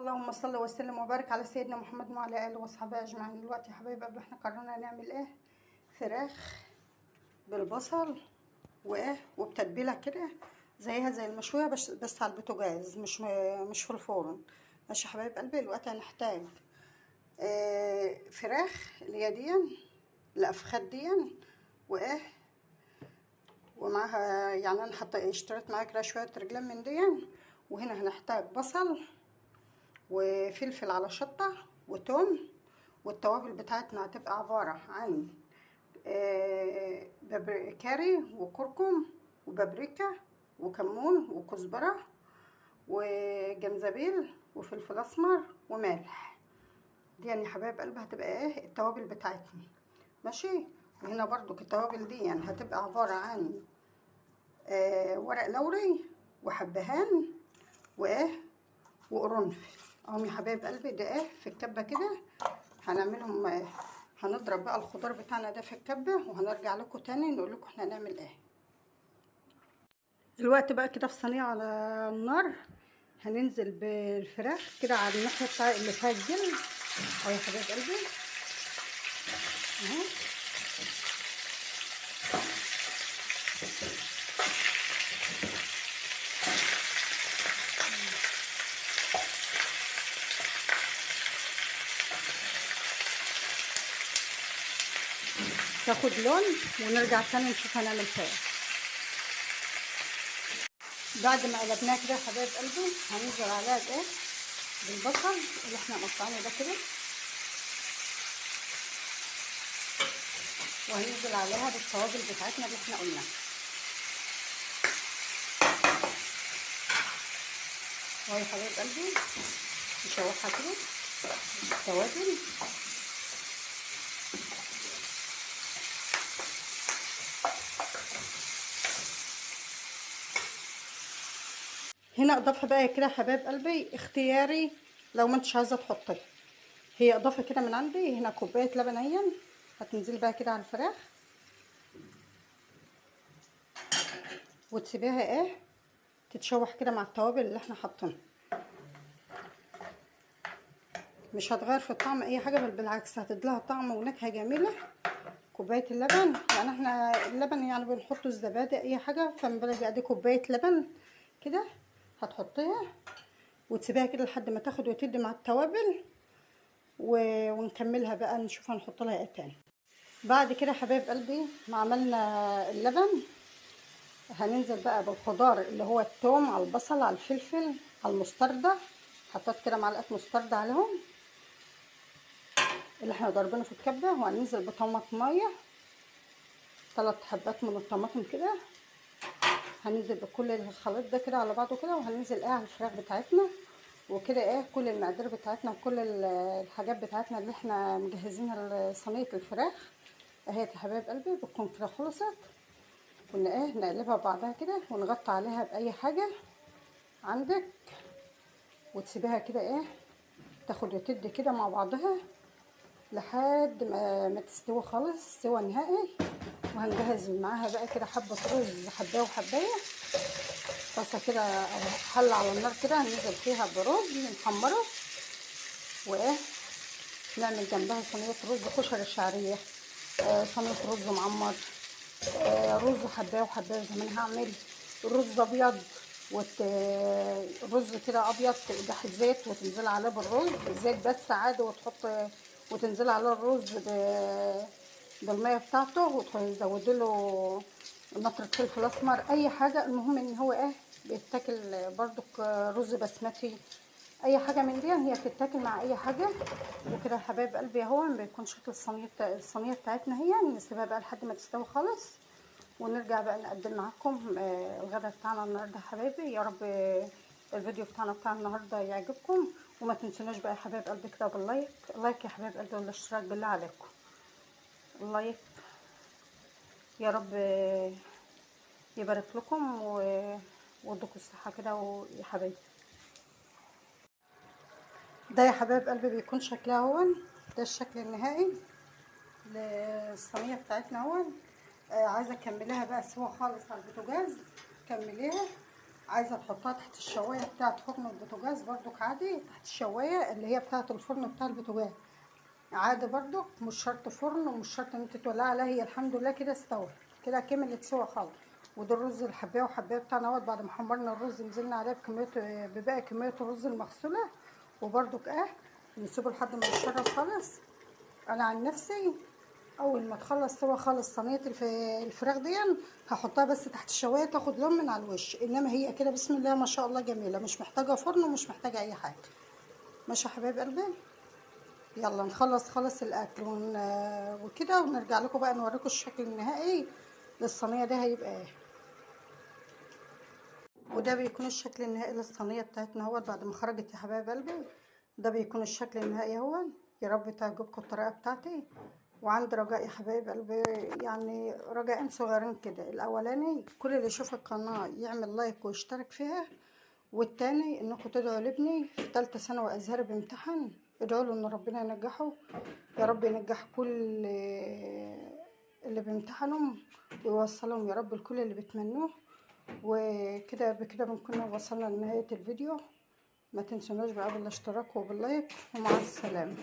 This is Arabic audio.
اللهم صل وسلم وبارك على سيدنا محمد وعلى اله وصحبه اجمعين. دلوقتي يا حبايب قبل احنا قررنا نعمل ايه؟ فراخ بالبصل وبتتبيله كده زيها زي المشويه، بس على البوتاجاز، مش في الفرن. ماشي يا حبايب قلبي. دلوقتي هنحتاج فراخ اللي هي دي الافخاد دي ومعاها، يعني انا اشتريت معاها كده شويه رجلان من دي. وهنا هنحتاج بصل وفلفل على شطه وتوم. والتوابل بتاعتنا هتبقى عباره عن كاري وكركم وبابريكا وكمون وكزبره وجنزبيل وفلفل اسمر وملح. دي يعني حبايب قلبي هتبقى ايه التوابل بتاعتنا. ماشي. وهنا برضو التوابل دي يعني هتبقى عباره عن ورق لوري وحبهان وقرنفل اهم يا حبايب قلبي. ده في الكبه كده هنعملهم. هنضرب بقى الخضار بتاعنا ده في الكبه وهنرجع لكم تاني نقول لكم احنا هنعمل ايه. دلوقتي بقى كده في صينيه على النار هننزل بالفراخ كده على الناحيه بتاع اللي فيها الجلد اهو يا حبايب قلبي اهو. تاخد لون ونرجع تاني نشوف هنعمل فيها. بعد ما قلبناها كده يا حبايب قلبي هننزل عليها بايه؟ بالبصل اللي احنا مقطعينه ده كده، وهننزل عليها بالتوابل بتاعتنا اللي احنا قلناها اهو يا حبايب قلبي. نشوحها كده بالتوابل. هنا اضافه بقى كده يا حبايب قلبي اختياري لو ما انتش عايزه تحطي، هي اضافه كده من عندي. هنا كوبايه لبن اهي هتنزلي بقى كده على الفراخ وتسيبيها ايه تتشوح كده مع التوابل اللي احنا حاطينها. مش هتغير في الطعم اي حاجه، بل بالعكس هتديلها طعم ونكهه جميله. كوبايه اللبن يعني احنا اللبن يعني بنحطه الزبادي اي حاجه، فمن بلدي ادي كوبايه لبن كده هتحطيها وتسيبيها كده لحد ما تاخد وتدي مع التوابل ونكملها بقى نشوف هنحط لها ايه تاني. بعد كده حبايب قلبي ما عملنا اللبن هننزل بقى بالخضار اللي هو الثوم على البصل على الفلفل على المستردة. حطيت كده معلقه مستردة عليهم اللي احنا ضاربينه في الكبه. وهننزل بطماطميه 3 حبات من الطماطم كده. هننزل بكل الخليط ده كده على بعضه كده وهننزل على الفراخ بتاعتنا وكده كل المقادير بتاعتنا وكل الحاجات بتاعتنا اللي احنا مجهزينها لصينيه الفراخ اهي يا حبايب قلبي بتكون كده خلصت. كنا نقلبها ببعضها كده ونغطي عليها باي حاجه عندك وتسيبيها كده تاخد وتدي كده مع بعضها لحد ما تستوي خالص سوا نهائي. وهنجهز معاها بقى كده حبه رز حبايه وحبايه. طاسه كده او حله على النار كده هننزل فيها برز نحمره نعمل جنبها صينيه رز كشري الشعريه، صينيه رز معمر، رز حبايه وحبايه زي ما انا هعمل. رز ابيض رز كده ابيض تقدح زيت وتنزل عليه بالرز زيت بس عادي وتنزل عليه الرز بالميه بتاعته وتزود له نطره فلفل اسمر اي حاجه. المهم ان هو بيتاكل برضو رز بسمتي اي حاجه من دي هي بتتاكل مع اي حاجه. وكده يا حبايب قلبي اهو بيكون شكل الصينيه بتاعتنا هي. نسيبها بقى لحد ما تستوي خالص ونرجع بقى نقدم معاكم الغدا بتاعنا النهارده يا حبايبي. يا رب الفيديو بتاع النهارده يعجبكم. وما تنسوناش بقى يا حبايب قلبي كده باللايك. لايك يا حبايب قلبي والاشتراك بالله عليكم. اللايك يا رب يبارك لكم ويديكم الصحه كده يا حبايبي. ده يا حبايب قلبي بيكون شكلها ده الشكل النهائي للصينيه بتاعتنا عايزه اكملها بقى سوا خالص على البوتاجاز. كمليها عايزه تحطها تحت الشوايه بتاعه فرن البوتاجاز برضك عادي، تحت الشوايه اللي هي بتاعه الفرن بتاع البوتاجاز عادي برضك، مش شرط فرن ومش شرط ان انت تولعي عليها. هي الحمد لله كده استوت، كده كملت سوا خالص. وده الرز الحبايه وحبايه بتاعنا اهوت، بعد ما حمرنا الرز نزلنا عليه بباقي كميه الرز المغسوله. وبرضك نسيبه لحد ما يتشرب خالص. انا عن نفسي اول ما تخلص سوا خالص صينيه الفراخ دي هحطها بس تحت الشوايه تاخد لون من على الوش. انما هي كده بسم الله ما شاء الله جميله، مش محتاجه فرن ومش محتاجه اي حاجه. ماشي يا حبايب قلبي، يلا نخلص خالص الاكل وكده ونرجع لكم بقى نوريكم الشكل النهائي للصينيه دي هيبقى ايه. وده بيكون الشكل النهائي للصينيه بتاعتنا اهوت بعد ما خرجت يا حبايب قلبي. ده بيكون الشكل النهائي اهو. يا رب تعجبكم الطريقه بتاعتي. وعندي رجاء يا حبايب قلبي، يعني رجاء صغيرين كده. الاولاني كل اللي يشوف القناه يعمل لايك ويشترك فيها، والتاني انكم تدعوا لابني في ثالثه ثانوي ازهري بامتحان. ادعوا له ان ربنا ينجحه، يا رب ينجح كل اللي بيمتحنهم ويوصلهم يا رب لكل اللي بيتمنوه. وكده بكده بنكون وصلنا لنهايه الفيديو. ما تنسوناش بقى بالاشتراك وباللايك، ومع السلامه.